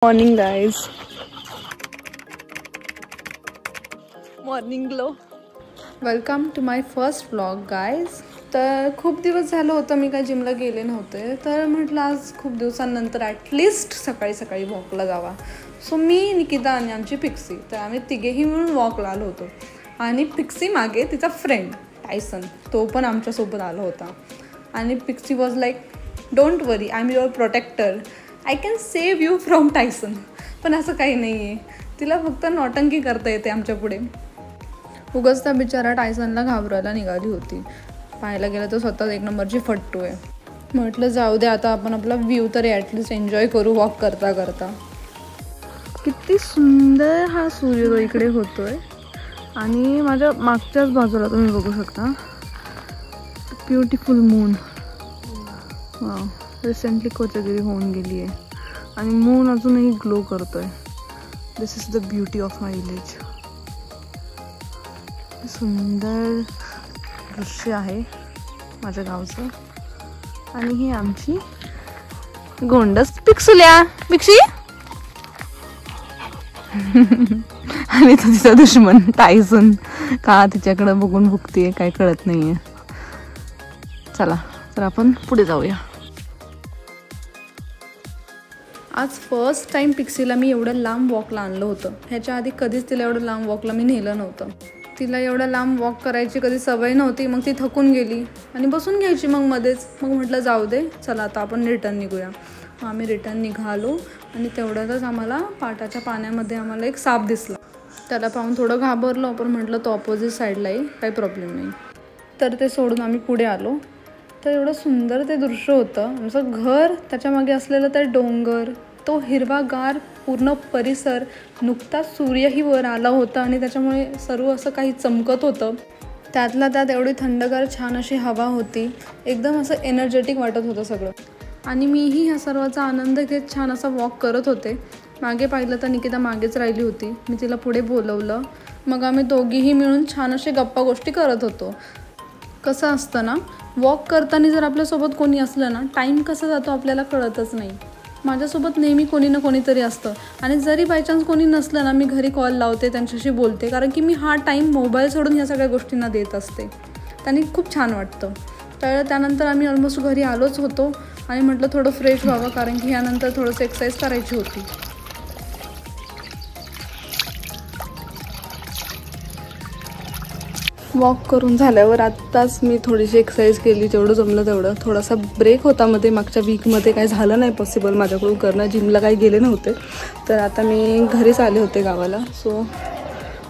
Morning guys, morning glow. Welcome to my first vlog guys. तर खूप दिवस झालं होतं मी काय जिमला गेले नव्हते, तर म्हटलं आज खूप दिवसांनंतर ॲटलिस्ट सकाळी सकाळी वॉकला जावा. सो मी, निकिता आणि आमची पिक्सी, तर आम्ही तिघेही मिळून वॉकला आलो होतो. आणि पिक्सी मागे तिचा फ्रेंड टायसन, तो पण आमच्यासोबत आला होता. आणि Pixie was like, don't worry, I am your protector, I can save you from Tyson. पण असं काही नाही आहे, तिला फक्त नौटंकी करता येते आमच्या पुढे. उगाच त्या बिचारा टायसनला घाबरायला निघाली होती. पाहायला गेलं तर स्वतःच एक नंबरची फट्टू आहे. म्हटलं जाऊ दे, आता आपण आपला व्ह्यू तरी ॲटलिस्ट एन्जॉय करू वॉक करता करता. किती सुंदर हा सूर्योदय इकडे होतोय. आणि माझ्या मागच्याच बाजूला तुम्ही बघू शकता beautiful moon. Wow, recently Kojagiri होऊन गेली आहे आणि मून अजूनही ग्लो करतोय. This is the beauty of my village. सुंदर दृश्य आहे माझ्या गावचं. आणि ही आमची गोंडस पिक्सुल्या, पिक्सी. आणि तो तिचा दुश्मन टायसन, का तिच्याकडे बघून भुकतीये काय कळत नाहीये. चला तर आपण पुढे जाऊया. आज फर्स्ट टाइम पिक्सीला मी एवढं लांब वॉकला आणलं होतं. ह्याच्या आधी कधीच तिला एवढं लांब वॉकला मी नेलं नव्हतं. तिला एवढं लांब वॉक करायची कधी सवय नव्हती. मग ती थकून गेली आणि बसून घ्यायची मग मध्येच. मग म्हटलं जाऊ दे, चला आता आपण रिटर्न निघूया. मग आम्ही रिटर्न निघालो आणि तेवढ्यातच आम्हाला पाटाच्या पाण्यामध्ये आम्हाला एक साप दिसला. त्याला पाहून थोडं घाबरलो, पण म्हटलं तो ऑपोजिट साईडला आहे, काही प्रॉब्लेम नाही. तर ते सोडून आम्ही पुढे आलो. तर एवढं सुंदर ते दृश्य होतं. आमचं घर, त्याच्यामागे असलेलं ते डोंगर, तो हिरवागार पूर्ण परिसर. नुकताच सूर्यही वर आला होता आणि त्याच्यामुळे सर्व असं काही चमकत होतं. त्यातल्या त्यात एवढी थंडगार छान अशी हवा होती. एकदम असं एनर्जेटिक वाटत होतं सगळं. आणि मीही ह्या सर्वाचा आनंद घेत छान असा वॉक करत होते. मागे पाहिलं तर निकिता मागेच राहिली होती. मी तिला पुढे बोलवलं. मग आम्ही दोघीही मिळून छान असे गप्पा गोष्टी करत होतो. कसं असतं ना, वॉक करताना जर आपल्यासोबत कोणी असलं ना, टाईम कसा जातो आपल्याला कळतच नाही. माझ्यासोबत नेहमी कोणी ना कोणीतरी असतं. आणि जरी बायचान्स कोणी नसलं ना, मी घरी कॉल लावते, त्यांच्याशी बोलते, कारण की मी हा टाईम मोबाईल सोडून ह्या सगळ्या गोष्टींना देत असते. त्यांनी खूप छान वाटतं. तर त्यानंतर आम्ही ऑलमोस्ट घरी आलोच होतो आणि म्हटलं थोडं फ्रेश व्हावं, कारण की ह्यानंतर थोडंसं एक्सरसाइज करायची होती. वॉक करून झाल्यावर आत्ताच मी थोडीशी एक्सरसाइज केली, जेवढं जमलं तेवढं. थोडासा ब्रेक होता मध्ये, मागच्या वीकमध्ये काही झालं नाही पॉसिबल माझ्याकडून करणं, जिमला काही गेले नव्हते. तर आता मी घरीच आले होते गावाला. सो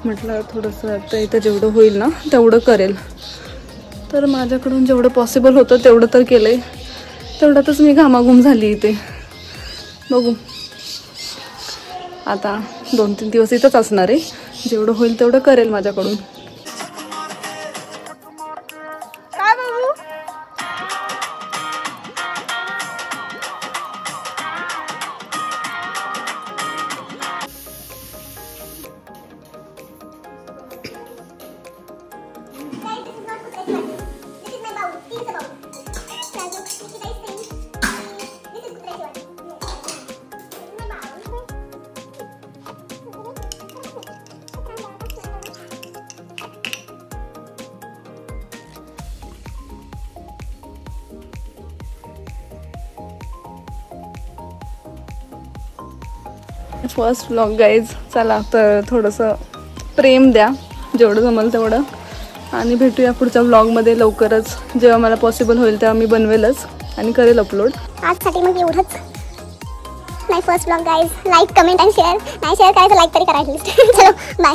म्हटलं थोडंसं आता इथं जेवढं होईल ना तेवढं करेल. तर माझ्याकडून जेवढं पॉसिबल होतं तेवढं तर केलं आहे. तेवढ्यातच मी घामाघूम झाली इथे. बघू आता 2-3 दिवस इथंच असणार आहे. जेवढं होईल तेवढं करेल माझ्याकडून. First vlog guys. चला तर थोडंसं प्रेम द्या, जेवढं जमलं तेवढं. आणि भेटूया पुढच्या व्लॉगमध्ये लवकरच. जेव्हा मला पॉसिबल होईल तेव्हा मी बनवेलच आणि करेल अपलोड. आजसाठी मग एवढंच. My first vlog guys. Like, comment आणि शेअर. नाही शेअर करायचं, लाईक तरी करा ॲटलिस्ट. चलो बाय.